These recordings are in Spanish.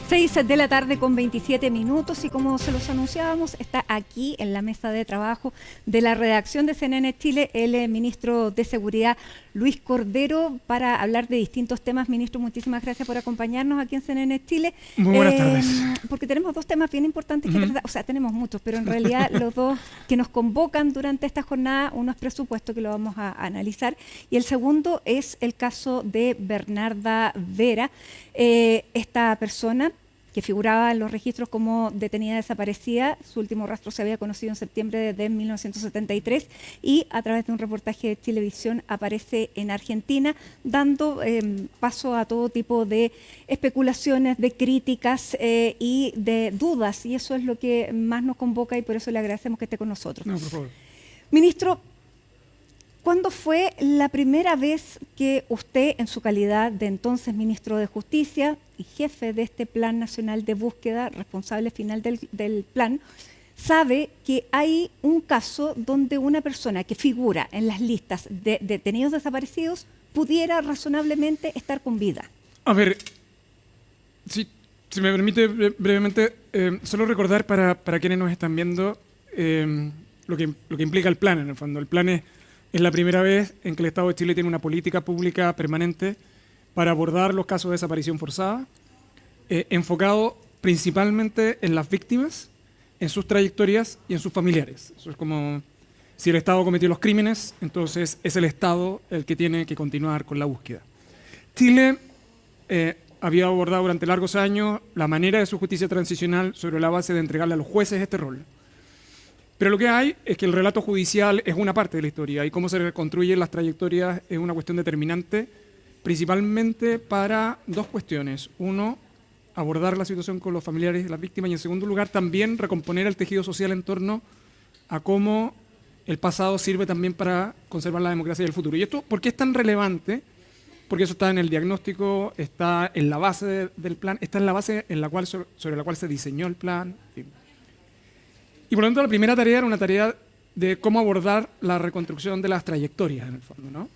6 de la tarde con 27 minutos y como se los anunciábamos, está aquí en la mesa de trabajo de la redacción de CNN Chile el ministro de Seguridad, Luis Cordero, para hablar de distintos temas. Ministro, muchísimas gracias por acompañarnos aquí en CNN Chile. Muy buenas tardes. Porque tenemos dos temas bien importantes que tratar, o sea, tenemos muchos, pero en realidad los dos que nos convocan durante esta jornada, uno es presupuesto, que lo vamos a analizar, y el segundo es el caso de Bernarda Vera, esta persona que figuraba en los registros como detenida desaparecida. Su último rastro se había conocido en septiembre de 1973 y a través de un reportaje de Chilevisión aparece en Argentina, dando paso a todo tipo de especulaciones, de críticas y de dudas, y eso es lo que más nos convoca y por eso le agradecemos que esté con nosotros. No, por favor. Ministro, ¿cuándo fue la primera vez que usted, en su calidad de entonces ministro de Justicia y jefe de este Plan Nacional de Búsqueda, responsable final del plan, sabe que hay un caso donde una persona que figura en las listas de detenidos desaparecidos pudiera razonablemente estar con vida? A ver, si me permite brevemente, solo recordar para quienes nos están viendo lo que implica el plan, en el fondo. El plan es la primera vez en que el Estado de Chile tiene una política pública permanente para abordar los casos de desaparición forzada, enfocado principalmente en las víctimas, en sus trayectorias y en sus familiares. Eso es como, si el Estado cometió los crímenes, entonces es el Estado el que tiene que continuar con la búsqueda. Chile había abordado durante largos años la manera de su justicia transicional sobre la base de entregarle a los jueces este rol. Pero lo que hay es que el relato judicial es una parte de la historia y cómo se reconstruyen las trayectorias es una cuestión determinante, principalmente para dos cuestiones. Uno, abordar la situación con los familiares de las víctimas, y en segundo lugar también recomponer el tejido social en torno a cómo el pasado sirve también para conservar la democracia y el futuro. ¿Y esto por qué es tan relevante? Porque eso está en el diagnóstico, está en la base del plan, está en la base sobre la cual se diseñó el plan, en fin. Y por lo tanto la primera tarea era una tarea de cómo abordar la reconstrucción de las trayectorias, en el fondo, ¿no?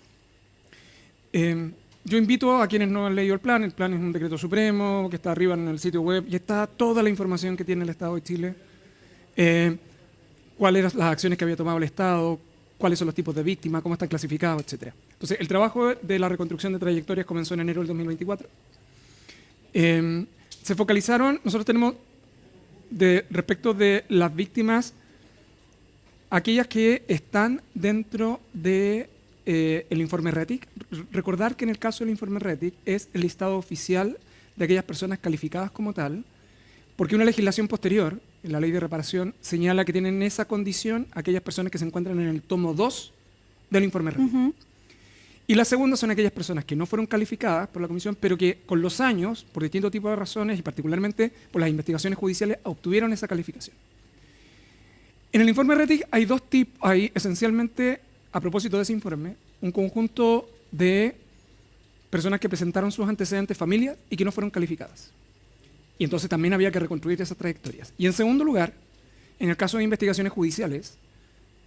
Yo invito a quienes no han leído el plan es un decreto supremo que está arriba en el sitio web y está toda la información que tiene el Estado de Chile, cuáles eran las acciones que había tomado el Estado, cuáles son los tipos de víctimas, cómo están clasificados, etc. Entonces, el trabajo de la reconstrucción de trayectorias comenzó en enero del 2024. Se focalizaron, nosotros tenemos respecto de las víctimas, aquellas que están dentro de el informe RETIC. Recordar que en el caso del informe RETIC es el listado oficial de aquellas personas calificadas como tal, porque una legislación posterior, en la ley de reparación, señala que tienen esa condición aquellas personas que se encuentran en el tomo 2 del informe RETIC. Y la segunda son aquellas personas que no fueron calificadas por la Comisión, pero que con los años, por distintos tipos de razones y particularmente por las investigaciones judiciales, obtuvieron esa calificación. En el informe RETIC hay dos tipos, hay esencialmente, a propósito de ese informe, un conjunto de personas que presentaron sus antecedentes, familias, y que no fueron calificadas. Y entonces también había que reconstruir esas trayectorias. Y en segundo lugar, en el caso de investigaciones judiciales,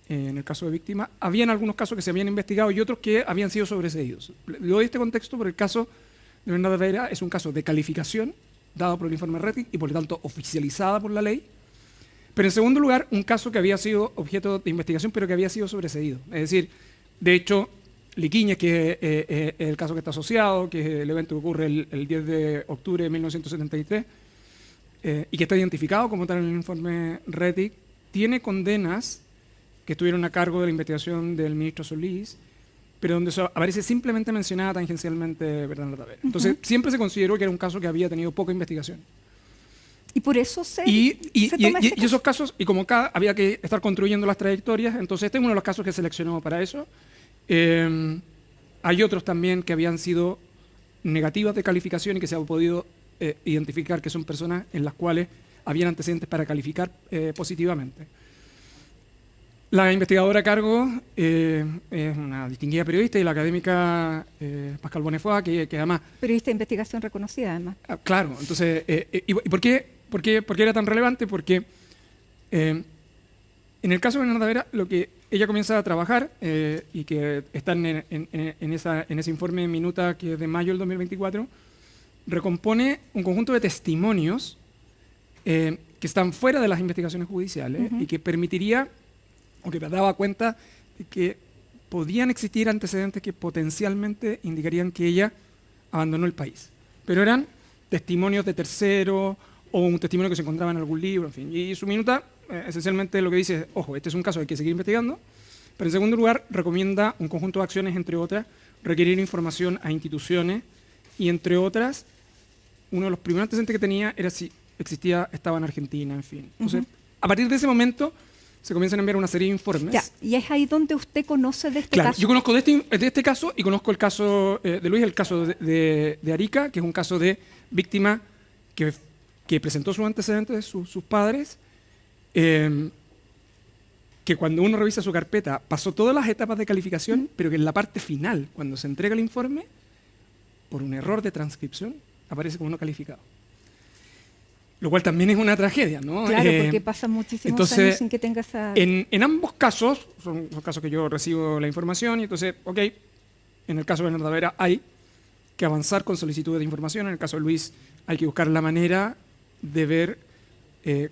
en el caso de víctimas, habían algunos casos que se habían investigado y otros que habían sido sobreseídos. Le doy este contexto porque el caso de Bernarda Vera es un caso de calificación dado por el informe RETIC y por lo tanto oficializada por la ley. Pero en segundo lugar, un caso que había sido objeto de investigación pero que había sido sobreseído. Es decir, de hecho, Liquiñez, que es el caso que está asociado, que es el evento que ocurre el 10 de octubre de 1973 y que está identificado como tal en el informe RETIC, tiene condenas que estuvieron a cargo de la investigación del ministro Solís, pero donde aparece simplemente mencionada tangencialmente Bernarda Vera. Entonces, siempre se consideró que era un caso que había tenido poca investigación. Y por eso y esos casos, y como acá había que estar construyendo las trayectorias, entonces este es uno de los casos que seleccionó para eso. Hay otros también que habían sido negativas de calificación y que se ha podido identificar que son personas en las cuales habían antecedentes para calificar positivamente. La investigadora a cargo es una distinguida periodista y la académica Pascal Bonnefoy, que además... Periodista de investigación reconocida, además. Claro, entonces, ¿y por qué era tan relevante? Porque en el caso de Bernarda Vera, lo que ella comienza a trabajar, y que está en ese informe Minuta, que es de mayo del 2024, recompone un conjunto de testimonios que están fuera de las investigaciones judiciales y que permitiría, o que daba cuenta de que podían existir antecedentes que potencialmente indicarían que ella abandonó el país. Pero eran testimonios de terceros o un testimonio que se encontraba en algún libro, en fin. Y su minuta esencialmente lo que dice es, ojo, este es un caso que hay que seguir investigando, pero en segundo lugar recomienda un conjunto de acciones, entre otras, requerir información a instituciones y, entre otras, uno de los primeros antecedentes que tenía era si estaba en Argentina, en fin. Entonces, a partir de ese momento se comienzan a enviar una serie de informes. Ya, y es ahí donde usted conoce de este caso. Yo conozco de este caso y conozco el caso de Luis, el caso de Arica, que es un caso de víctima que presentó sus antecedentes, sus padres, que cuando uno revisa su carpeta pasó todas las etapas de calificación, pero que en la parte final, cuando se entrega el informe, por un error de transcripción, aparece como no calificado. Lo cual también es una tragedia, ¿no? Claro, porque pasan muchísimos años sin que tenga esa... En ambos casos, son los casos que yo recibo la información, y entonces, ok, en el caso de Bernarda Vera hay que avanzar con solicitudes de información, en el caso de Luis hay que buscar la manera de ver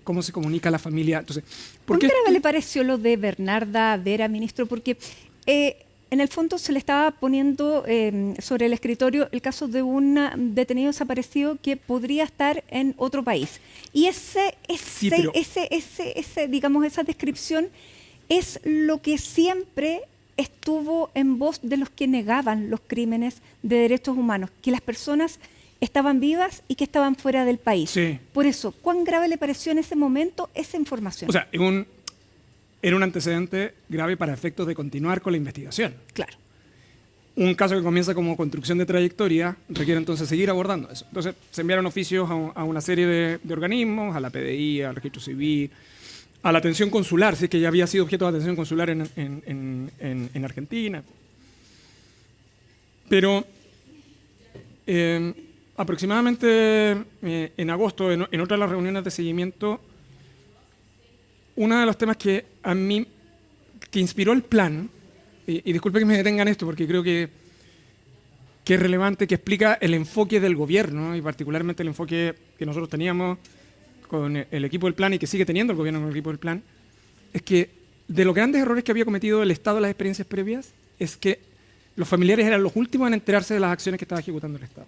cómo se comunica a la familia. Entonces, ¿Cuán grave le pareció lo de Bernarda Vera, ministro? Porque en el fondo se le estaba poniendo sobre el escritorio el caso de un detenido desaparecido que podría estar en otro país. Y digamos, esa descripción es lo que siempre estuvo en voz de los que negaban los crímenes de derechos humanos, que las personas estaban vivas y que estaban fuera del país. Sí. Por eso, ¿cuán grave le pareció en ese momento esa información? O sea, era un antecedente grave para efectos de continuar con la investigación. Claro. Un caso que comienza como construcción de trayectoria requiere entonces seguir abordando eso. Entonces se enviaron oficios a una serie de organismos, a la PDI, al Registro Civil, a la atención consular, si es que ya había sido objeto de atención consular en Argentina. Pero aproximadamente en agosto, en otra de las reuniones de seguimiento, uno de los temas que a mí, que inspiró el plan, y disculpe que me detenga en esto porque creo que es relevante, que explica el enfoque del gobierno y particularmente el enfoque que nosotros teníamos con el equipo del plan y que sigue teniendo el gobierno con el equipo del plan, es que de los grandes errores que había cometido el Estado en las experiencias previas es que los familiares eran los últimos en enterarse de las acciones que estaba ejecutando el Estado.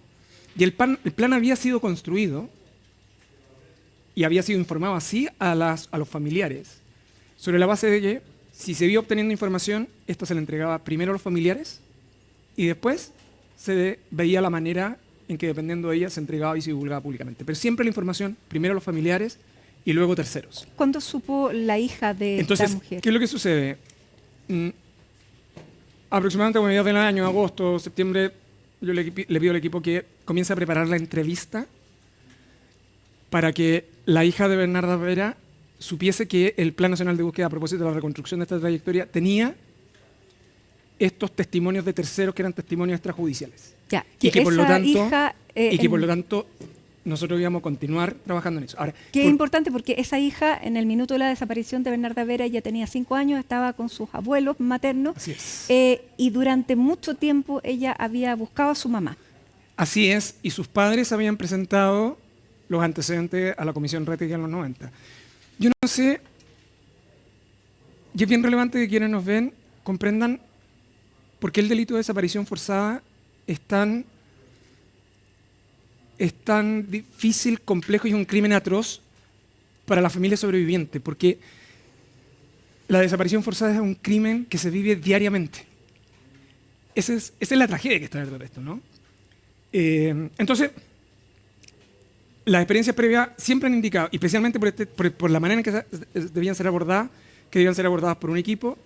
Y el plan había sido construido y había sido informado así a los familiares, sobre la base de que si se iba obteniendo información, esta se le entregaba primero a los familiares y después se veía la manera en que dependiendo de ella se entregaba y se divulgaba públicamente. Pero siempre la información, primero a los familiares y luego terceros. ¿Cuándo supo la hija de esta mujer? Entonces, ¿qué es lo que sucede? Aproximadamente a mediados del año, agosto, septiembre, yo le pido al equipo que comience a preparar la entrevista para que la hija de Bernarda Vera supiese que el Plan Nacional de Búsqueda, a propósito de la reconstrucción de esta trayectoria, tenía estos testimonios de terceros que eran testimonios extrajudiciales. Ya, y que por lo hija, tanto nosotros íbamos a continuar trabajando en eso. Ahora, que es importante porque esa hija, en el minuto de la desaparición de Bernarda Vera, ya tenía 5 años, estaba con sus abuelos maternos. Así es. Y durante mucho tiempo ella había buscado a su mamá. Así es, y sus padres habían presentado los antecedentes a la Comisión Rettig en los 90. Yo no sé, y es bien relevante que quienes nos ven comprendan por qué el delito de desaparición forzada es tan difícil, complejo y un crimen atroz para la familia sobreviviente, porque la desaparición forzada es un crimen que se vive diariamente. Esa es la tragedia que está detrás de esto, ¿no? Entonces, las experiencias previas siempre han indicado, y especialmente por la manera en que debían ser abordadas, que debían ser abordadas por un equipo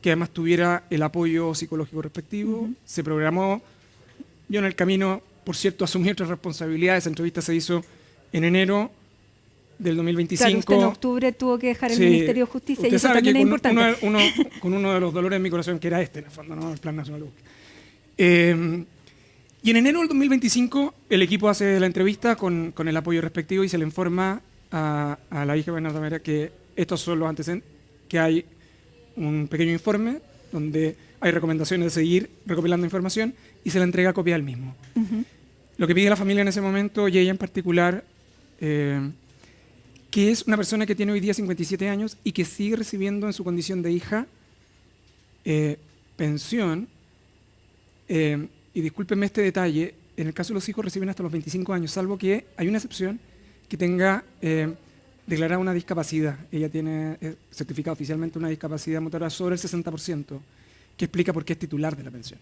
que además tuviera el apoyo psicológico respectivo. Se programó, yo en el camino, por cierto, asumí otras responsabilidades. Esa entrevista se hizo en enero del 2025. Claro, usted en octubre tuvo que dejar el Ministerio de Justicia y eso también es importante. Con uno de los dolores de mi corazón, que era este, en el fondo, ¿no? El Plan Nacional de Búsqueda. Y en enero del 2025 el equipo hace la entrevista con el apoyo respectivo y se le informa a la hija de Bernarda Vera que estos son los antecedentes, que hay un pequeño informe donde hay recomendaciones de seguir recopilando información y se le entrega copia del mismo. Lo que pide la familia en ese momento, y ella en particular, que es una persona que tiene hoy día 57 años y que sigue recibiendo en su condición de hija pensión, y discúlpenme este detalle, en el caso de los hijos reciben hasta los 25 años, salvo que hay una excepción que tenga declarada una discapacidad. Ella tiene certificado oficialmente una discapacidad motora sobre el 60%, que explica por qué es titular de la pensión.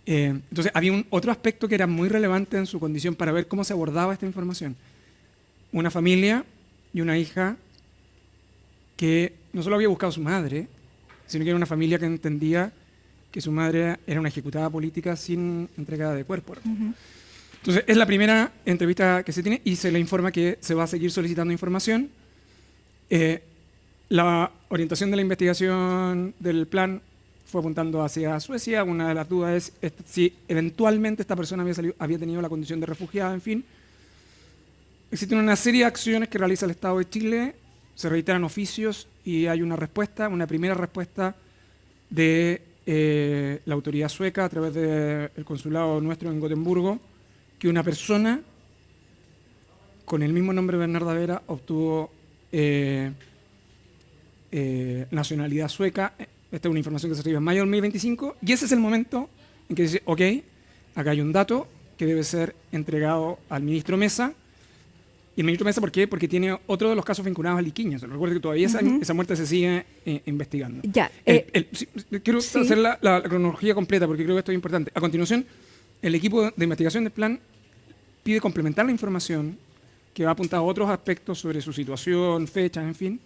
Entonces, había otro aspecto que era muy relevante en su condición para ver cómo se abordaba esta información. Una familia y una hija que no solo había buscado a su madre, sino que era una familia que entendía que su madre era una ejecutada política sin entrega de cuerpo. Entonces, es la primera entrevista que se tiene y se le informa que se va a seguir solicitando información. La orientación de la investigación del plan fue apuntando hacia Suecia. Una de las dudas es si eventualmente esta persona había tenido la condición de refugiada, en fin. Existen una serie de acciones que realiza el Estado de Chile, se reiteran oficios y hay una respuesta, una primera respuesta de la autoridad sueca a través del consulado nuestro en Gotemburgo, que una persona con el mismo nombre Bernarda Vera obtuvo nacionalidad sueca. Esta es una información que se recibe en mayo de 2025 y ese es el momento en que dice, ok, acá hay un dato que debe ser entregado al ministro Mesa. Y el ministro Mesa, ¿por qué? Porque tiene otro de los casos vinculados a Liquiñas. Recuerde que todavía esa muerte se sigue investigando. Ya, quiero hacer la cronología completa porque creo que esto es importante. A continuación, el equipo de investigación del plan pide complementar la información que va a apuntar a otros aspectos sobre su situación, fechas, en fin.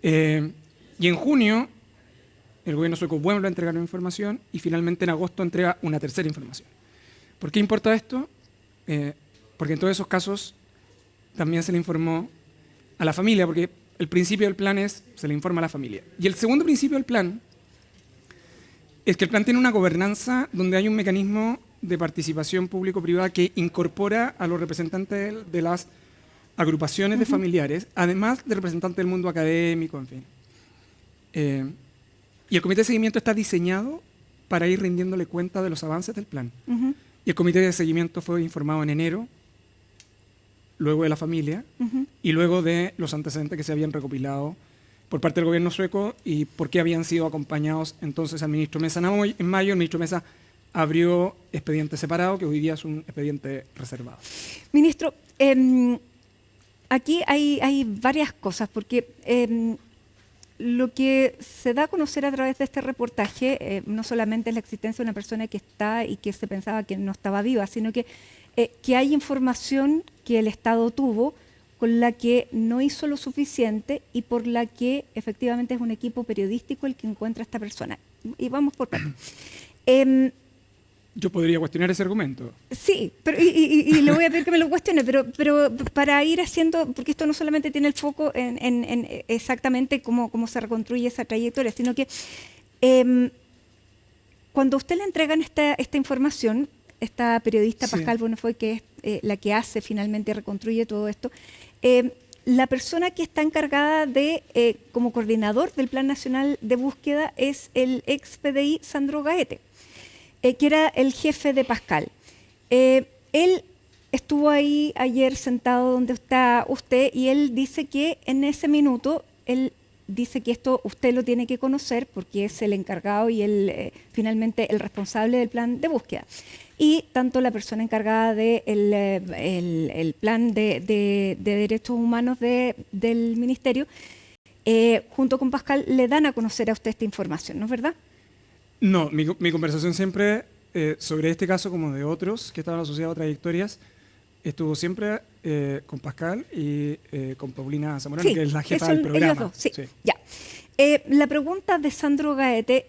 Y en junio, el gobierno sueco vuelve a entregar la información y finalmente en agosto entrega una tercera información. ¿Por qué importa esto? Porque en todos esos casos también se le informó a la familia, porque el principio del plan es, se le informa a la familia. Y el segundo principio del plan es que el plan tiene una gobernanza donde hay un mecanismo de participación público-privada que incorpora a los representantes de las agrupaciones de familiares, además de representantes del mundo académico, en fin. Y el comité de seguimiento está diseñado para ir rindiéndole cuenta de los avances del plan. Y el comité de seguimiento fue informado en enero, luego de la familia y luego de los antecedentes que se habían recopilado por parte del gobierno sueco y por qué habían sido acompañados entonces al ministro Mesa en mayo. El ministro Mesa abrió expediente separado, que hoy día es un expediente reservado. Ministro, aquí hay varias cosas, porque lo que se da a conocer a través de este reportaje no solamente es la existencia de una persona que está y que se pensaba que no estaba viva, sino que hay información que el Estado tuvo con la que no hizo lo suficiente y por la que efectivamente es un equipo periodístico el que encuentra a esta persona. Y vamos por partes. Yo podría cuestionar ese argumento. Sí, pero, y le voy a pedir que me lo cuestione, pero para ir haciendo, porque esto no solamente tiene el foco en exactamente cómo se reconstruye esa trayectoria, sino que cuando usted le entregan esta información, esta periodista Pascal Bonefoy, que es la que hace finalmente y reconstruye todo esto, la persona que está encargada de, como coordinador del Plan Nacional de Búsqueda, es el ex PDI Sandro Gaete, que era el jefe de Pascal. Él estuvo ahí ayer sentado donde está usted y él dice que en ese minuto, él dice que esto usted lo tiene que conocer porque es el encargado y él finalmente el responsable del plan de búsqueda. Y tanto la persona encargada del el plan de derechos humanos del ministerio, junto con Pascal, le dan a conocer a usted esta información, ¿no es verdad? No, mi conversación siempre sobre este caso, como de otros que estaban asociados a trayectorias, estuvo siempre con Pascal y con Paulina Zamorano, que es la jefa del programa. Ellos dos, sí. Ya. La pregunta de Sandro Gaete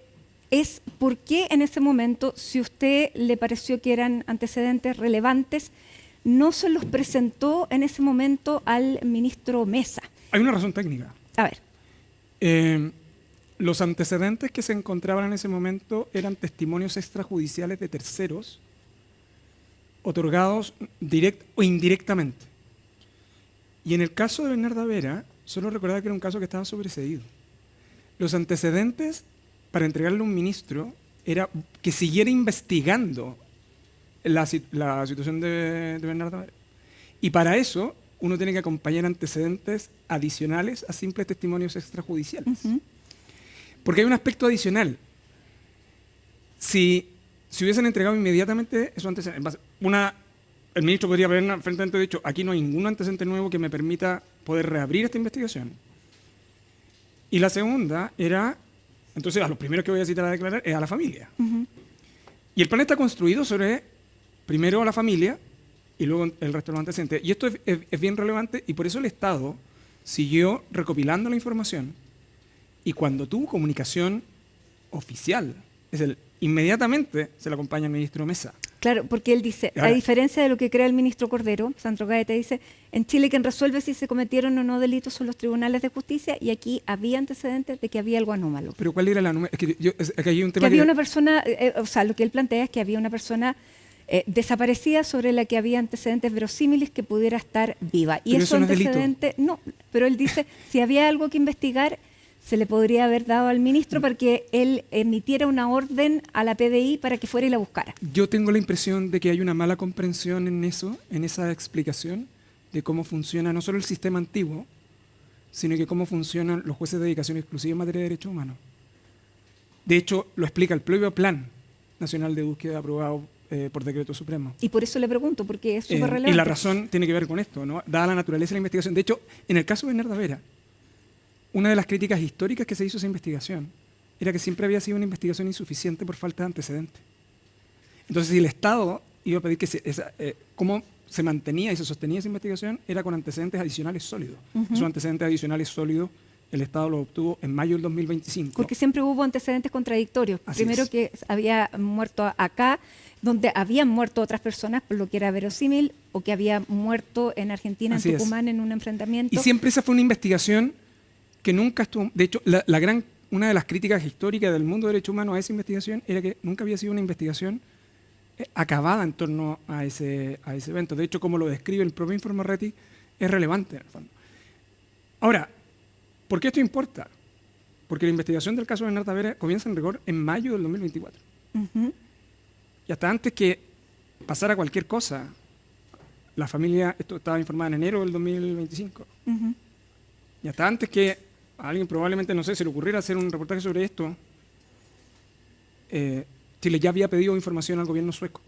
es por qué en ese momento, si usted le pareció que eran antecedentes relevantes, no se los presentó en ese momento al ministro Mesa. Hay una razón técnica. A ver. Los antecedentes que se encontraban en ese momento eran testimonios extrajudiciales de terceros otorgados directo o indirectamente. Y en el caso de Bernarda Vera, solo recordar que era un caso que estaba sobreseído. Los antecedentes para entregarle a un ministro era que siguiera investigando la situación de Bernardo Vera. Y para eso uno tiene que acompañar antecedentes adicionales a simples testimonios extrajudiciales. Porque hay un aspecto adicional. Si hubiesen entregado inmediatamente esos antecedentes, el ministro podría haber frente dicho, aquí no hay ningún antecedente nuevo que me permita poder reabrir esta investigación. Y la segunda era, entonces a los primeros que voy a citar a declarar es a la familia. Y el plan está construido sobre, primero a la familia y luego el resto de los antecedentes. Y esto es bien relevante y por eso el Estado siguió recopilando la información y cuando tuvo comunicación oficial, es decir, inmediatamente se le acompaña el ministro Mesa. Claro, porque él dice, a diferencia de lo que crea el ministro Cordero, Sandro Gaeta dice, en Chile quien resuelve si se cometieron o no delitos son los tribunales de justicia y aquí había antecedentes de que había algo anómalo. Pero ¿cuál era la anómalo? Es que hay un tema que había una persona, o sea, lo que él plantea es que había una persona desaparecida sobre la que había antecedentes verosímiles que pudiera estar viva. Y eso antecedente, no, pero él dice, si había algo que investigar, se le podría haber dado al ministro para que él emitiera una orden a la PDI para que fuera y la buscara. Yo tengo la impresión de que hay una mala comprensión en eso, en esa explicación de cómo funciona no solo el sistema antiguo, sino que cómo funcionan los jueces de dedicación exclusiva en materia de derechos humanos. De hecho, lo explica el propio Plan Nacional de Búsqueda aprobado por decreto supremo. Y por eso le pregunto, porque es súper relevante. Y la razón tiene que ver con esto, ¿no? Dada la naturaleza de la investigación. De hecho, en el caso de Bernardo Vera, una de las críticas históricas que se hizo a esa investigación era que siempre había sido una investigación insuficiente por falta de antecedentes. Entonces, si el Estado iba a pedir que cómo se mantenía y se sostenía esa investigación, era con antecedentes adicionales sólidos. Esos antecedentes adicionales sólidos el Estado los obtuvo en mayo del 2025. Porque siempre hubo antecedentes contradictorios. Así Primero es. Que había muerto acá, donde habían muerto otras personas, por lo que era verosímil, o que había muerto en Argentina, Así en Tucumán, en un enfrentamiento. Y siempre esa fue una investigación que nunca estuvo... De hecho, una de las críticas históricas del mundo de derechos humanos a esa investigación era que nunca había sido una investigación acabada en torno a ese evento. De hecho, como lo describe el propio informe Reti, es relevante en el fondo. Ahora, ¿por qué esto importa? Porque la investigación del caso de Bernardo Vera comienza en rigor en mayo del 2024. Y hasta antes que pasara cualquier cosa, la familia, esto estaba informada en enero del 2025. Y hasta antes que a alguien probablemente, no sé, se le ocurriera hacer un reportaje sobre esto, Chile ya había pedido información al gobierno sueco.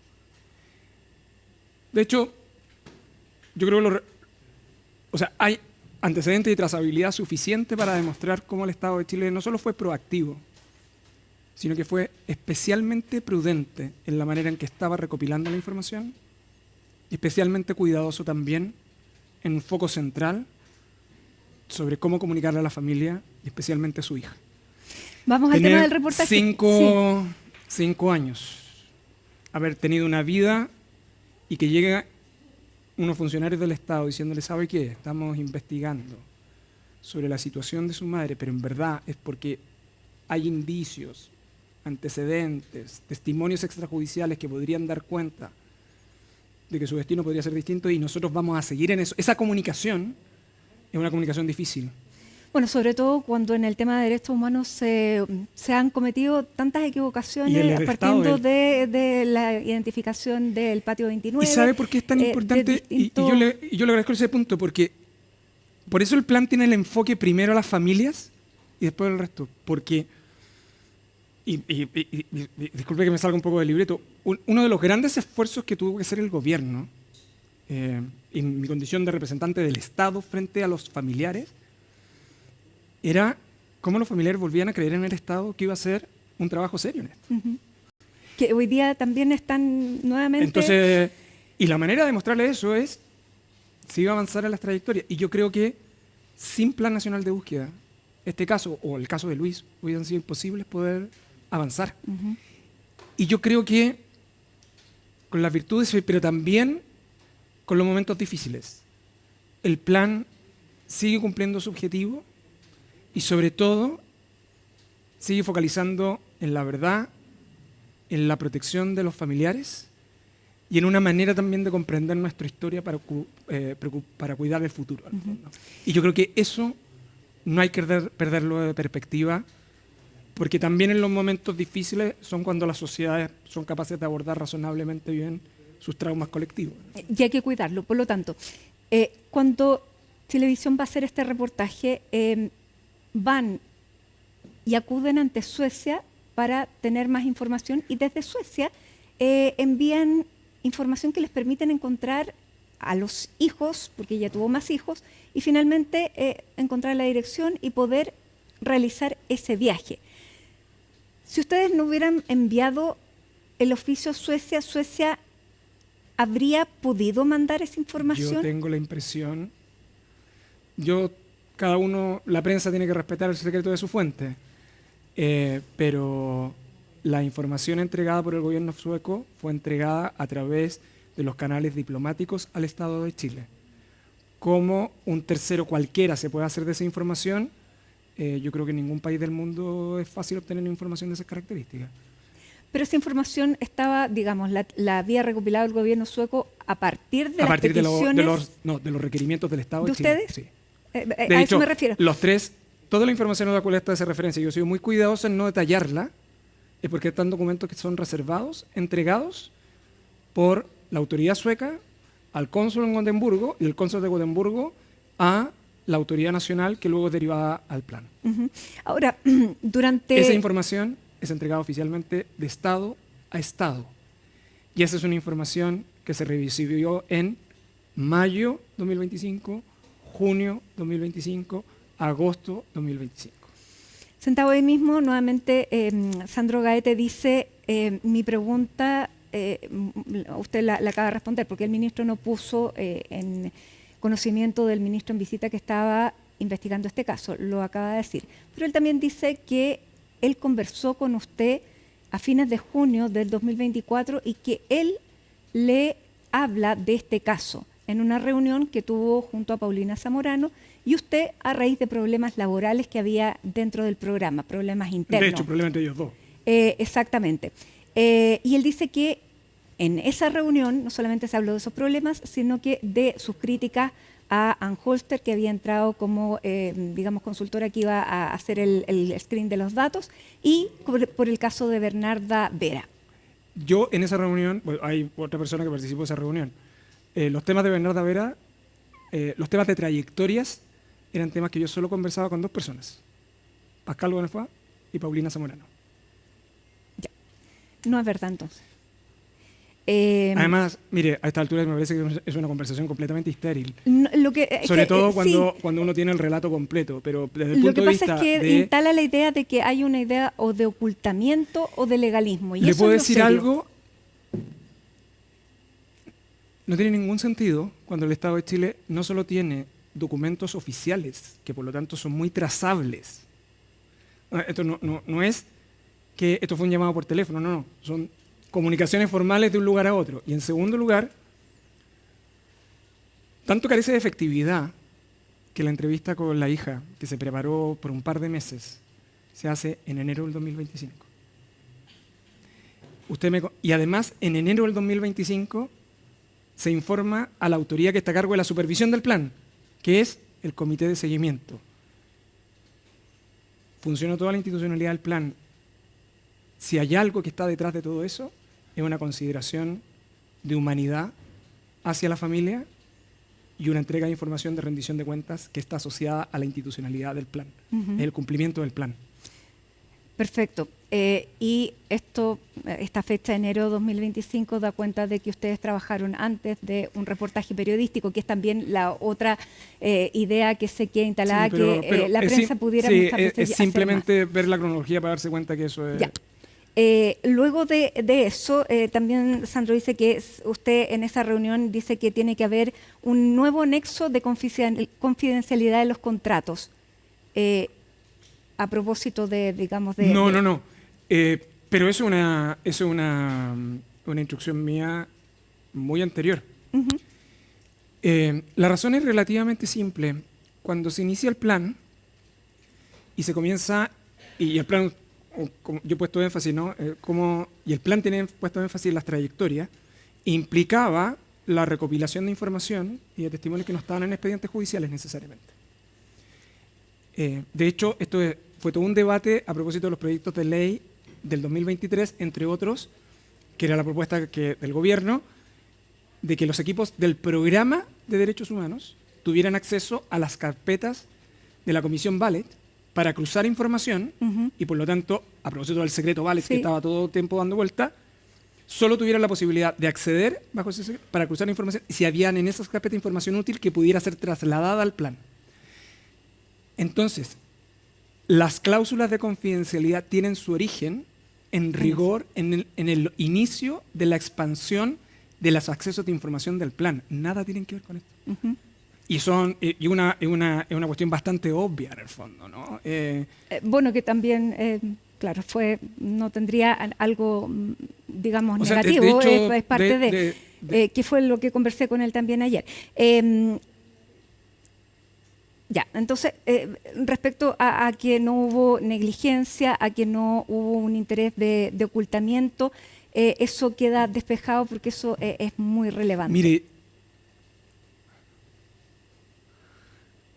De hecho, yo creo que hay antecedentes y trazabilidad suficiente para demostrar cómo el Estado de Chile no solo fue proactivo, sino que fue especialmente prudente en la manera en que estaba recopilando la información y especialmente cuidadoso también en un foco central sobre cómo comunicarle a la familia y especialmente a su hija. Vamos al tema del reportaje. 5 años, haber tenido una vida y que llega unos funcionarios del Estado diciéndole, ¿sabe qué? Estamos investigando sobre la situación de su madre, pero en verdad es porque hay indicios, antecedentes, testimonios extrajudiciales que podrían dar cuenta de que su destino podría ser distinto y nosotros vamos a seguir en eso. Esa comunicación es una comunicación difícil. Bueno, sobre todo cuando en el tema de derechos humanos se han cometido tantas equivocaciones partiendo de la identificación del patio 29. ¿Y sabe por qué es tan importante? Y yo le agradezco ese punto, porque por eso el plan tiene el enfoque primero a las familias y después al resto. Porque, y disculpe que me salga un poco del libreto, uno de los grandes esfuerzos que tuvo que hacer el gobierno, en mi condición de representante del Estado frente a los familiares, era cómo los familiares volvían a creer en el Estado que iba a hacer un trabajo serio en esto. Que hoy día también están nuevamente... Entonces, y la manera de mostrarle eso es si iba a avanzar en las trayectorias. Y yo creo que sin Plan Nacional de Búsqueda, este caso, o el caso de Luis, hubieran sido imposibles poder avanzar. Y yo creo que con las virtudes, pero también con los momentos difíciles, el plan sigue cumpliendo su objetivo y sobre todo sigue focalizando en la verdad, en la protección de los familiares y en una manera también de comprender nuestra historia para cuidar el futuro. Y yo creo que eso no hay que perderlo de perspectiva, porque también en los momentos difíciles son cuando las sociedades son capaces de abordar razonablemente bien sus traumas colectivos. Y hay que cuidarlo. Por lo tanto, cuando Televisión va a hacer este reportaje, van y acuden ante Suecia para tener más información, y desde Suecia envían información que les permiten encontrar a los hijos, porque ella tuvo más hijos, y finalmente encontrar la dirección y poder realizar ese viaje. Si ustedes no hubieran enviado el oficio a Suecia, ¿Suecia habría podido mandar esa información? Yo tengo la impresión, cada uno, la prensa tiene que respetar el secreto de su fuente, pero la información entregada por el gobierno sueco fue entregada a través de los canales diplomáticos al Estado de Chile. Cómo un tercero cualquiera se puede hacer de esa información, yo creo que en ningún país del mundo es fácil obtener información de esas características. Pero esa información estaba, digamos, la había recopilado el gobierno sueco a partir de las peticiones... de los requerimientos del Estado de Chile. ustedes. Sí. A eso me refiero. Los tres, toda la información a la cual está hace referencia, yo he sido muy cuidadoso en no detallarla, es porque están documentos que son reservados, entregados por la autoridad sueca al cónsul en Gotemburgo y el cónsul de Gotemburgo a la autoridad nacional, que luego es derivada al plan. Ahora, durante... Esa información es entregada oficialmente de Estado a Estado. Y esa es una información que se recibió en mayo 2025, junio 2025, agosto 2025. Sentado ahí mismo, nuevamente, Sandro Gaete dice, mi pregunta, usted la acaba de responder, porque el ministro no puso en conocimiento del ministro en visita que estaba investigando este caso, lo acaba de decir. Pero él también dice que él conversó con usted a fines de junio del 2024 y que él le habla de este caso en una reunión que tuvo junto a Paulina Zamorano, y usted a raíz de problemas laborales que había dentro del programa, problemas internos. De hecho, problemas entre ellos dos. Exactamente. Y él dice que en esa reunión no solamente se habló de esos problemas, sino que de sus críticas a Ann Holster, que había entrado como, digamos, consultora que iba a hacer el screen de los datos, y por el caso de Bernarda Vera. Yo en esa reunión, bueno, hay otra persona que participó de esa reunión, los temas de Bernarda Vera, los temas de trayectorias, eran temas que yo solo conversaba con dos personas, Pascal Bonnefoy y Paulina Zamorano. Ya. No es verdad, entonces. Además, mire, a esta altura me parece que es una conversación completamente estéril. Sobre todo cuando uno tiene el relato completo, pero desde el punto de vista... Lo que pasa es que instala la idea de que hay una idea o de ocultamiento o de legalismo. Y ¿le eso puedo es decir serio. algo? No tiene ningún sentido cuando el Estado de Chile no solo tiene documentos oficiales, que por lo tanto son muy trazables. Esto no es que esto fue un llamado por teléfono, no, son comunicaciones formales de un lugar a otro. Y en segundo lugar, tanto carece de efectividad que la entrevista con la hija, que se preparó por un par de meses, se hace en enero del 2025. Y además, en enero del 2025 se informa a la autoridad que está a cargo de la supervisión del plan, que es el comité de seguimiento. Funciona toda la institucionalidad del plan. Si hay algo que está detrás de todo eso, es una consideración de humanidad hacia la familia y una entrega de información de rendición de cuentas que está asociada a la institucionalidad del plan, el cumplimiento del plan. Perfecto. Y esta fecha, enero 2025, da cuenta de que ustedes trabajaron antes de un reportaje periodístico, que es también la otra idea que se queda instalada, sí, pero la prensa pudiera muchas veces es simplemente ver la cronología para darse cuenta que eso es... Ya. Luego de eso, también Sandro dice que usted en esa reunión dice que tiene que haber un nuevo nexo de confidencialidad de los contratos. A propósito de, digamos, de... No. Pero es una instrucción mía muy anterior. La razón es relativamente simple. Cuando se inicia el plan y se comienza, y el plan, yo he puesto énfasis, ¿no? Y el plan tiene puesto énfasis en las trayectorias, implicaba la recopilación de información y de testimonios que no estaban en expedientes judiciales necesariamente. De hecho, fue todo un debate a propósito de los proyectos de ley del 2023, entre otros, que era la propuesta del gobierno, de que los equipos del programa de derechos humanos tuvieran acceso a las carpetas de la Comisión Vallet para cruzar información y, por lo tanto, a propósito del secreto Vallet, que estaba todo el tiempo dando vuelta, solo tuvieran la posibilidad de acceder bajo ese secreto para cruzar información si habían en esas carpetas información útil que pudiera ser trasladada al plan. Entonces, las cláusulas de confidencialidad tienen su origen, en rigor, en el inicio de la expansión de los accesos de información del plan. Nada tienen que ver con esto. Y es una cuestión bastante obvia en el fondo, ¿no? Bueno, que también, claro, no tendría algo, digamos, o sea, negativo, de hecho, es parte que fue lo que conversé con él también ayer. Ya, entonces, respecto a que no hubo negligencia, a que no hubo un interés de ocultamiento, eso queda despejado porque eso es muy relevante. Mire,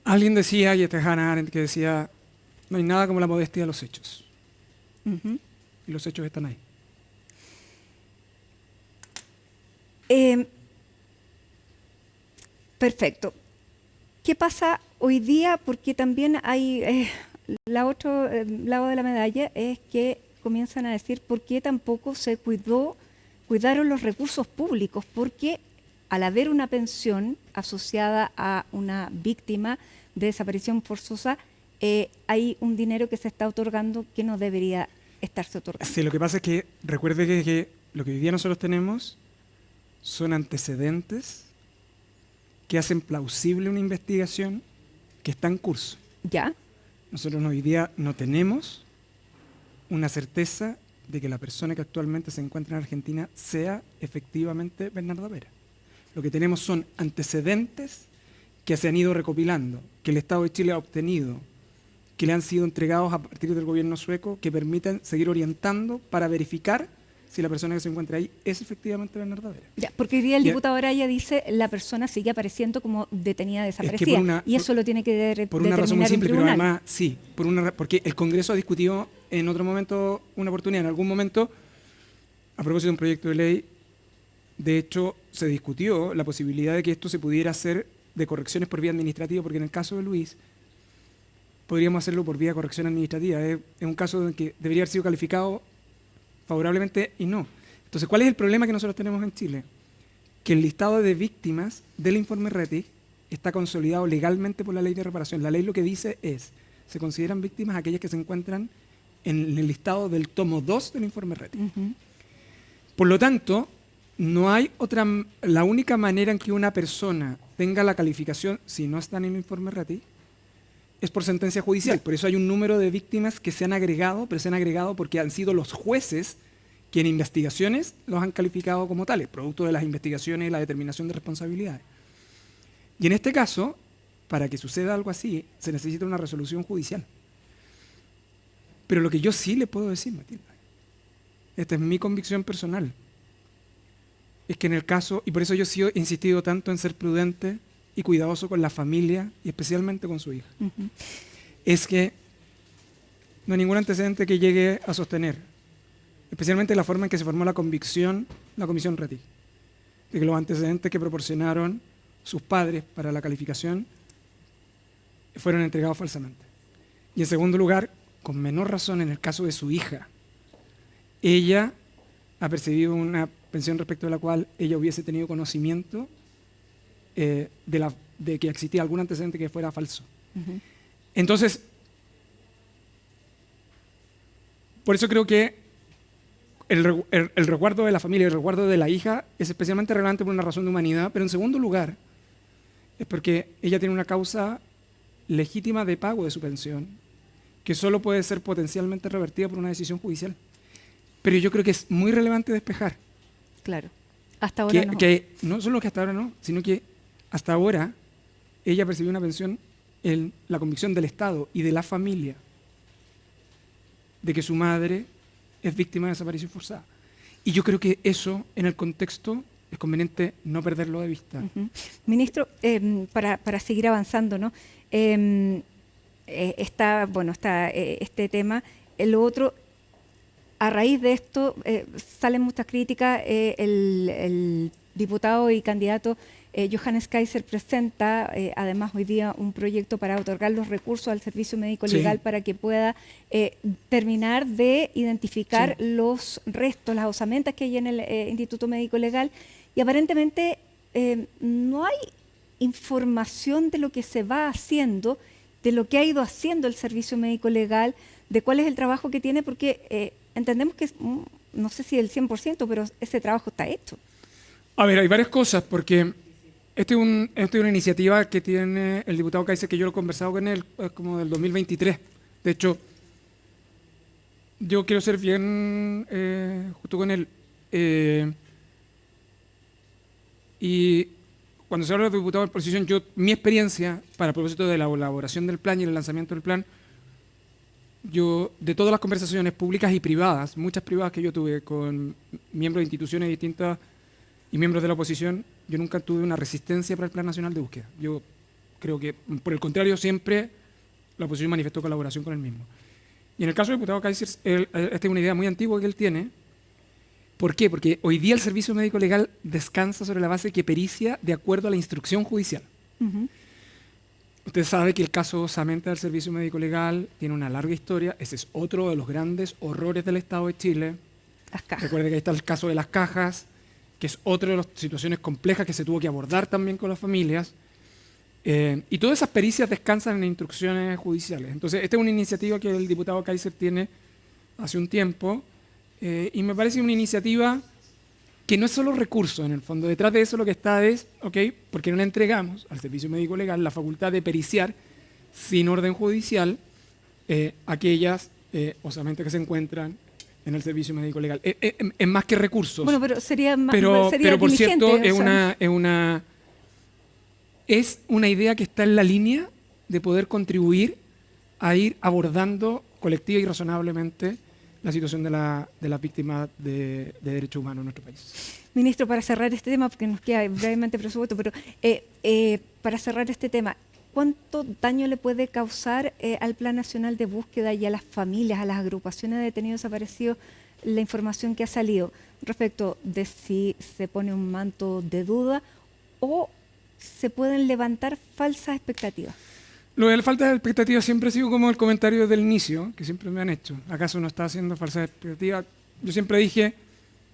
alguien decía, y este es Hannah Arendt, que decía, no hay nada como la modestia de los hechos. Y los hechos están ahí. Perfecto. ¿Qué pasa hoy día? Porque también hay la otro lado de la medalla es que comienzan a decir por qué tampoco se cuidaron los recursos públicos, porque al haber una pensión asociada a una víctima de desaparición forzosa, hay un dinero que se está otorgando que no debería estarse otorgando. Sí, lo que pasa es que recuerde que lo que hoy día nosotros tenemos son antecedentes que hacen plausible una investigación que está en curso. ¿Ya? Nosotros hoy día no tenemos una certeza de que la persona que actualmente se encuentra en Argentina sea efectivamente Bernardo Vera. Lo que tenemos son antecedentes que se han ido recopilando, que el Estado de Chile ha obtenido, que le han sido entregados a partir del gobierno sueco, que permiten seguir orientando para verificar si la persona que se encuentra ahí es efectivamente Bernardo Vera. Ya, porque hoy día el diputado Araya dice la persona sigue apareciendo como detenida desaparecida, y eso lo tiene que determinar por una razón muy simple, un pero tribunal. además sí, porque el Congreso ha discutido en otro momento, una oportunidad, en algún momento, a propósito de un proyecto de ley, de hecho se discutió la posibilidad de que esto se pudiera hacer de correcciones por vía administrativa, porque en el caso de Luis podríamos hacerlo por vía de corrección administrativa. Es un caso en que debería haber sido calificado favorablemente y no. Entonces, ¿cuál es el problema que nosotros tenemos en Chile? Que el listado de víctimas del informe Rettig está consolidado legalmente por la ley de reparación. La ley lo que dice es, se consideran víctimas aquellas que se encuentran en el listado del tomo 2 del informe Rettig. Por lo tanto, no hay la única manera en que una persona tenga la calificación, si no está en el informe Rettig, es por sentencia judicial. Por eso hay un número de víctimas que se han agregado, pero se han agregado porque han sido los jueces que en investigaciones los han calificado como tales, producto de las investigaciones y la determinación de responsabilidades. Y en este caso, para que suceda algo así, se necesita una resolución judicial. Pero lo que yo sí le puedo decir, Matilda, esta es mi convicción personal, es que en el caso, y por eso yo sí he insistido tanto en ser prudente y cuidadoso con la familia y especialmente con su hija, es que no hay ningún antecedente que llegue a sostener, especialmente la forma en que se formó la Comisión Rettig, de que los antecedentes que proporcionaron sus padres para la calificación fueron entregados falsamente. Y en segundo lugar, con menor razón en el caso de su hija, ella ha percibido una pensión respecto de la cual ella hubiese tenido conocimiento de que existía algún antecedente que fuera falso. Entonces, por eso creo que el resguardo de la familia, el resguardo de la hija es especialmente relevante por una razón de humanidad, pero en segundo lugar es porque ella tiene una causa legítima de pago de su pensión que solo puede ser potencialmente revertida por una decisión judicial. Pero yo creo que es muy relevante despejar. Claro, hasta ahora no. Que no solo que hasta ahora no, sino que hasta ahora ella percibió una pensión en la convicción del Estado y de la familia de que su madre es víctima de desaparición forzada. Y yo creo que eso, en el contexto, es conveniente no perderlo de vista. Ministro, para seguir avanzando, ¿no? Está este tema. Lo otro, a raíz de esto salen muchas críticas. El diputado y candidato Johannes Kaiser presenta además hoy día un proyecto para otorgar los recursos al Servicio Médico Legal para que pueda terminar de identificar los restos, las osamentas que hay en el Instituto Médico Legal, y aparentemente no hay información de lo que se va haciendo, de lo que ha ido haciendo el Servicio Médico Legal, de cuál es el trabajo que tiene, porque entendemos que, no sé si el 100%, pero ese trabajo está hecho. A ver, hay varias cosas, porque esta es una iniciativa que tiene el diputado Kaiser, que yo lo he conversado con él como del 2023. De hecho, yo quiero ser bien justo con él. Y cuando se habla de diputado de oposición, mi experiencia para el propósito de la elaboración del plan y el lanzamiento del plan, yo, de todas las conversaciones públicas y privadas, muchas privadas que yo tuve con miembros de instituciones distintas y miembros de la oposición, yo nunca tuve una resistencia para el Plan Nacional de Búsqueda. Yo creo que, por el contrario, siempre la oposición manifestó colaboración con el mismo. Y en el caso del diputado Kaiser, esta es una idea muy antigua que él tiene. ¿Por qué? Porque hoy día el Servicio Médico Legal descansa sobre la base que pericia de acuerdo a la instrucción judicial. Usted sabe que el caso osamenta del Servicio Médico Legal tiene una larga historia. Ese es otro de los grandes horrores del Estado de Chile. Las cajas. Recuerde que ahí está el caso de las cajas, que es otra de las situaciones complejas que se tuvo que abordar también con las familias. Y todas esas pericias descansan en instrucciones judiciales. Entonces, esta es una iniciativa que el diputado Kaiser tiene hace un tiempo, y me parece una iniciativa que no es solo recursos, en el fondo. Detrás de eso lo que está es, ¿por qué no le entregamos al Servicio Médico Legal la facultad de periciar sin orden judicial aquellas osamentas que se encuentran en el Servicio Médico Legal? Es más que recursos. Bueno, pero sería más, pero por cierto, o es una idea que está en la línea de poder contribuir a ir abordando colectiva y razonablemente la situación de las víctimas de derechos humanos en nuestro país. Ministro, para cerrar este tema, porque nos queda brevemente presupuesto, pero para cerrar este tema, ¿cuánto daño le puede causar al Plan Nacional de Búsqueda y a las familias, a las agrupaciones de detenidos desaparecidos, la información que ha salido respecto de si se pone un manto de duda o se pueden levantar falsas expectativas? Lo de la falta de expectativas siempre ha sido como el comentario del inicio, que siempre me han hecho. ¿Acaso no está haciendo falsas expectativas? Yo siempre dije,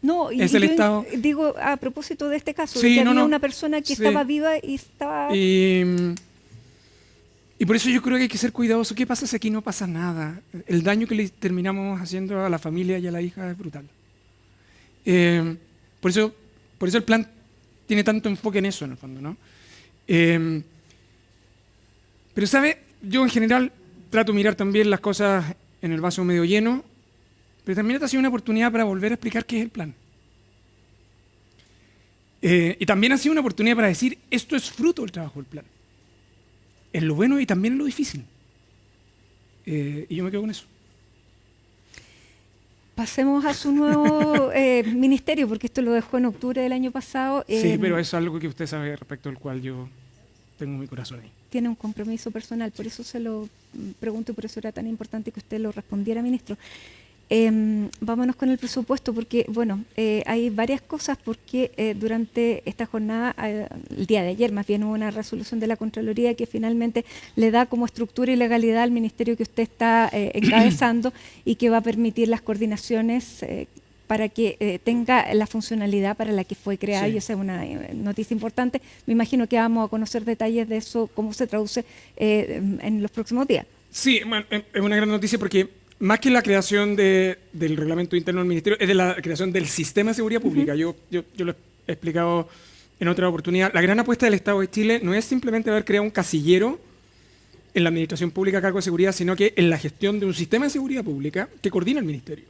no, es el Estado. Digo, a propósito de este caso, Sí, de que no, había no. una persona que Sí. estaba viva y estaba... Y por eso yo creo que hay que ser cuidadoso. ¿Qué pasa si aquí no pasa nada? El daño que le terminamos haciendo a la familia y a la hija es brutal. Por eso el plan tiene tanto enfoque en eso, en el fondo, ¿no? Pero, ¿sabe? Yo en general trato de mirar también las cosas en el vaso medio lleno, pero también esta ha sido una oportunidad para volver a explicar qué es el plan. Y también ha sido una oportunidad para decir, esto es fruto del trabajo del plan. En lo bueno y también en lo difícil. Y yo me quedo con eso. Pasemos a su nuevo ministerio, porque esto lo dejó en octubre del año pasado. Sí, pero es algo que usted sabe respecto al cual yo tengo mi corazón ahí. Tiene un compromiso personal, por eso se lo pregunto y por eso era tan importante que usted lo respondiera, ministro. Vámonos con el presupuesto, porque bueno, hay varias cosas, porque durante esta jornada, el día de ayer más bien, hubo una resolución de la Contraloría que finalmente le da como estructura y legalidad al ministerio que usted está encabezando y que va a permitir las coordinaciones para que tenga la funcionalidad para la que fue creada, y esa es una noticia importante. Me imagino que vamos a conocer detalles de eso, cómo se traduce en los próximos días. Sí, bueno, es una gran noticia porque más que la creación del reglamento interno del ministerio, es de la creación del sistema de seguridad pública. Yo lo he explicado en otra oportunidad. La gran apuesta del Estado de Chile no es simplemente haber creado un casillero en la administración pública a cargo de seguridad, sino que en la gestión de un sistema de seguridad pública que coordina el ministerio.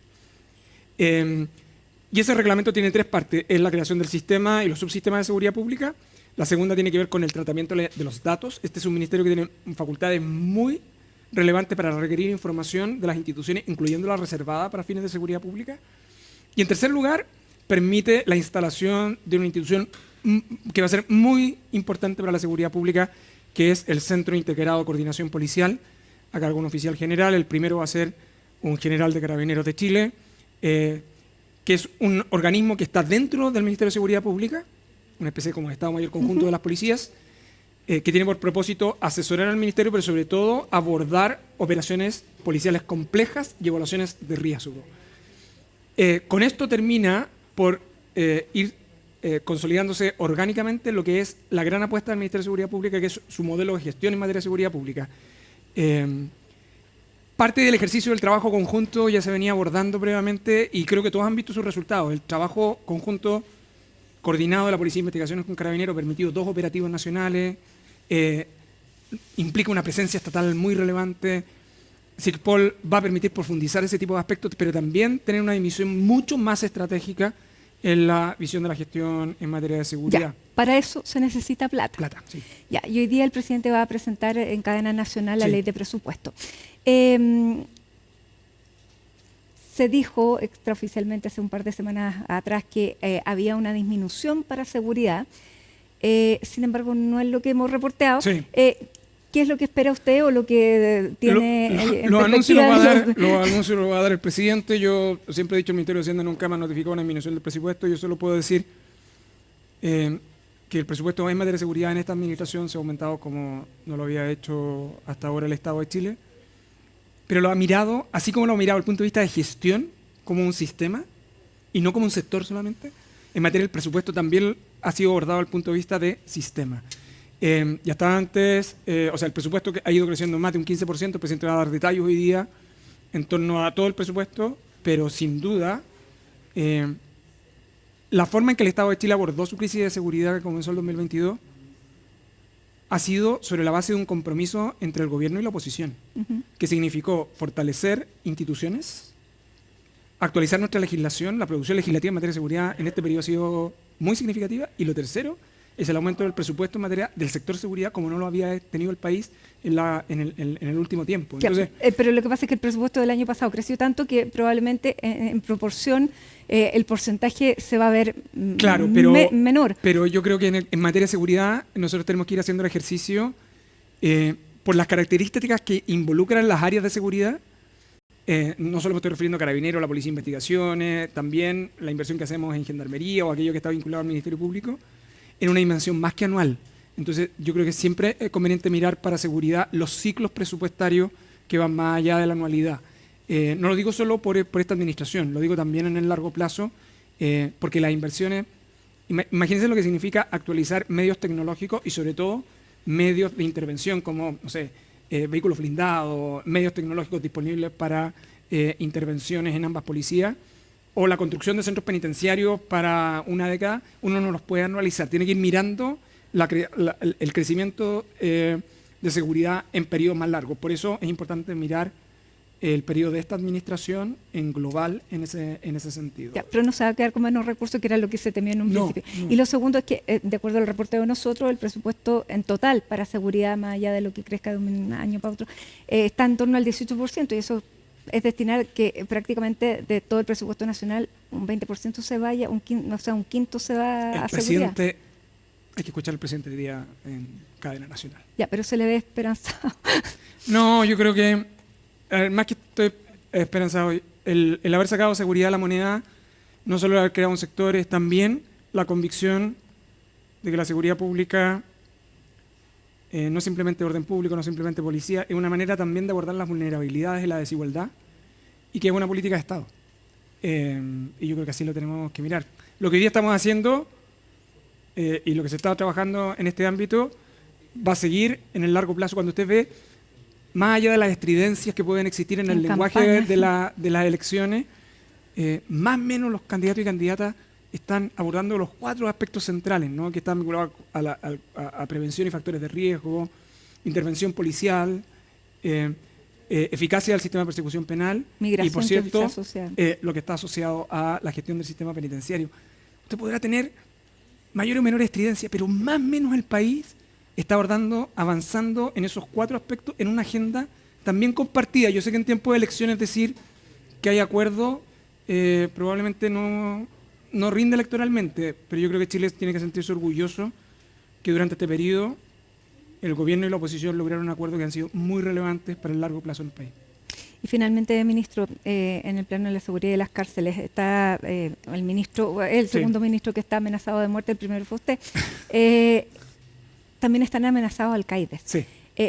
Y ese reglamento tiene tres partes. Es la creación del sistema y los subsistemas de seguridad pública. La segunda tiene que ver con el tratamiento de los datos. Este es un ministerio que tiene facultades muy relevantes para requerir información de las instituciones, incluyendo la reservada para fines de seguridad pública. Y en tercer lugar, permite la instalación de una institución que va a ser muy importante para la seguridad pública, que es el Centro Integrado de Coordinación Policial, a cargo de un oficial general. El primero va a ser un general de Carabineros de Chile, que es un organismo que está dentro del Ministerio de Seguridad Pública, una especie como de Estado Mayor Conjunto de las policías, que tiene por propósito asesorar al Ministerio, pero sobre todo abordar operaciones policiales complejas y evaluaciones de riesgo. Con esto termina por ir consolidándose orgánicamente lo que es la gran apuesta del Ministerio de Seguridad Pública, que es su modelo de gestión en materia de seguridad pública. Parte del ejercicio del trabajo conjunto ya se venía abordando previamente y creo que todos han visto sus resultados. El trabajo conjunto coordinado de la Policía de Investigaciones con Carabineros ha permitido 2 operativos nacionales, implica una presencia estatal muy relevante. SIGPOL va a permitir profundizar ese tipo de aspectos, pero también tener una dimensión mucho más estratégica en la visión de la gestión en materia de seguridad. Ya, para eso se necesita plata. Plata, sí. Ya, y hoy día el presidente va a presentar en cadena nacional la Sí. ley de presupuesto. Se dijo extraoficialmente hace un par de semanas atrás que había una disminución para seguridad. Sin embargo, no es lo que hemos reporteado. Sí. ¿Qué es lo que espera usted o lo que tiene en Los anuncios perspectiva? los va a dar el presidente. Yo siempre he dicho que el Ministerio de Hacienda nunca me ha notificado una disminución del presupuesto. Yo solo puedo decir que el presupuesto en materia de seguridad en esta administración se ha aumentado como no lo había hecho hasta ahora el Estado de Chile. Pero lo ha mirado, así como lo ha mirado desde el punto de vista de gestión, como un sistema y no como un sector solamente. En materia del presupuesto también ha sido abordado desde el punto de vista de sistema. Ya estaba antes, o sea, el presupuesto que ha ido creciendo más de un 15%, el presidente va a dar detalles hoy día en torno a todo el presupuesto, pero sin duda, la forma en que el Estado de Chile abordó su crisis de seguridad que comenzó en el 2022 ha sido sobre la base de un compromiso entre el gobierno y la oposición, que significó fortalecer instituciones, actualizar nuestra legislación. La producción legislativa en materia de seguridad en este periodo ha sido muy significativa, y lo tercero es el aumento del presupuesto en materia del sector seguridad como no lo había tenido el país en el último tiempo. Entonces, pero lo que pasa es que el presupuesto del año pasado creció tanto que probablemente en proporción el porcentaje se va a ver claro, pero, menor. Pero yo creo que en materia de seguridad nosotros tenemos que ir haciendo el ejercicio por las características que involucran las áreas de seguridad. No solo me estoy refiriendo a Carabineros, la Policía de Investigaciones, también la inversión que hacemos en Gendarmería o aquello que está vinculado al Ministerio Público, en una dimensión más que anual. Entonces, yo creo que siempre es conveniente mirar para seguridad los ciclos presupuestarios que van más allá de la anualidad. No lo digo solo por esta administración, lo digo también en el largo plazo, porque las inversiones, imagínense lo que significa actualizar medios tecnológicos y sobre todo medios de intervención como, no sé, vehículos blindados, medios tecnológicos disponibles para intervenciones en ambas policías, o la construcción de centros penitenciarios para una década. Uno no los puede anualizar, tiene que ir mirando el crecimiento de seguridad en periodos más largos. Por eso es importante mirar el periodo de esta administración en global en ese sentido. Ya, pero no se va a quedar con menos recursos, que era lo que se temía en un principio. No. Y lo segundo es que, de acuerdo al reporte de nosotros, el presupuesto en total para seguridad, más allá de lo que crezca de un año para otro, está en torno al 18%, y eso es destinar que prácticamente de todo el presupuesto nacional un 20% se vaya, un quinto se va a seguridad. Hay que escuchar al presidente hoy día en cadena nacional. Ya, pero se le ve esperanzado. No, yo creo que, más que estoy esperanzado, el haber sacado seguridad a la moneda, no solo haber creado un sector, es también la convicción de que la seguridad pública no es simplemente orden público, no es simplemente policía, es una manera también de abordar las vulnerabilidades y la desigualdad, y que es una política de Estado. Y yo creo que así lo tenemos que mirar. Lo que hoy día estamos haciendo y lo que se está trabajando en este ámbito va a seguir en el largo plazo. Cuando usted ve, más allá de las estridencias que pueden existir en el lenguaje de las elecciones, más o menos los candidatos y candidatas están abordando los 4 aspectos centrales, ¿no?, que están vinculados a prevención y factores de riesgo, intervención policial, eficacia del sistema de persecución penal, migración, y por cierto, lo que está asociado a la gestión del sistema penitenciario. Usted podrá tener mayor o menor estridencia, pero más o menos el país está avanzando en esos 4 aspectos en una agenda también compartida. Yo sé que en tiempo de elecciones decir que hay acuerdo probablemente no rinde electoralmente, pero yo creo que Chile tiene que sentirse orgulloso que durante este periodo el gobierno y la oposición lograron acuerdos que han sido muy relevantes para el largo plazo del país. Y finalmente, ministro, en el plano de la seguridad de las cárceles está el ministro, el segundo ministro que está amenazado de muerte, el primero fue usted. También están amenazados alcaides. Sí.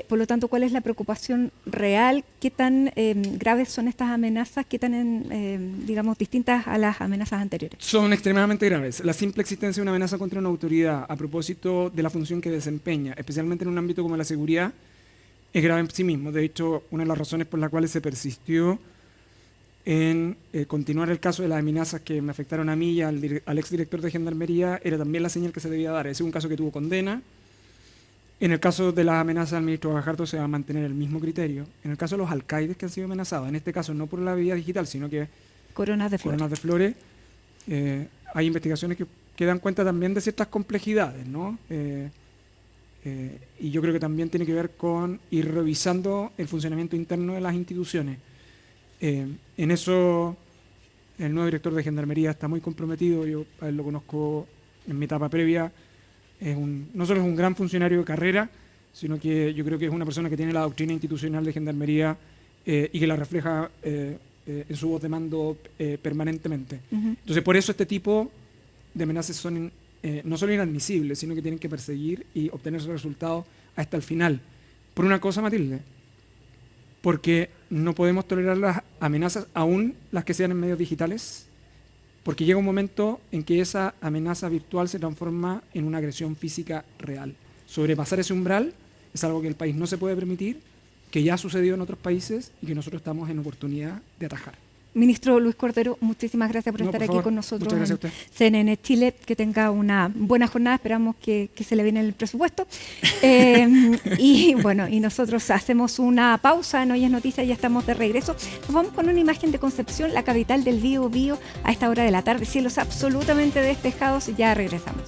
Por lo tanto, ¿cuál es la preocupación real? ¿Qué tan graves son estas amenazas? ¿Qué tan, digamos, distintas a las amenazas anteriores? Son extremadamente graves. La simple existencia de una amenaza contra una autoridad a propósito de la función que desempeña, especialmente en un ámbito como la seguridad, es grave en sí mismo. De hecho, una de las razones por las cuales se persistió en continuar el caso de las amenazas que me afectaron a mí y al exdirector de Gendarmería era también la señal que se debía dar. Ese es un caso que tuvo condena. En el caso de las amenazas al ministro Gajardo se va a mantener el mismo criterio. En el caso de los alcaides que han sido amenazados, en este caso no por la vía digital, sino que Coronas de flores. Hay investigaciones que dan cuenta también de ciertas complejidades, ¿no? Y yo creo que también tiene que ver con ir revisando el funcionamiento interno de las instituciones. En eso el nuevo director de Gendarmería está muy comprometido. Yo a él lo conozco en mi etapa previa. No solo es un gran funcionario de carrera, sino que yo creo que es una persona que tiene la doctrina institucional de Gendarmería y que la refleja en su voz de mando permanentemente. Entonces, por eso este tipo de amenazas son no solo inadmisibles, sino que tienen que perseguir y obtener sus resultados hasta el final. Por una cosa, Matilde, porque no podemos tolerar las amenazas, aún las que sean en medios digitales, porque llega un momento en que esa amenaza virtual se transforma en una agresión física real. Sobrepasar ese umbral es algo que el país no se puede permitir, que ya ha sucedido en otros países y que nosotros estamos en oportunidad de atajar. Ministro Luis Cordero, muchísimas gracias por estar aquí con nosotros en CNN Chile. Que tenga una buena jornada, esperamos que se le viene el presupuesto. Y bueno, y nosotros hacemos una pausa en Hoy es Noticia, ya estamos de regreso. Nos vamos con una imagen de Concepción, la capital del Biobío, a esta hora de la tarde, cielos absolutamente despejados, y ya regresamos.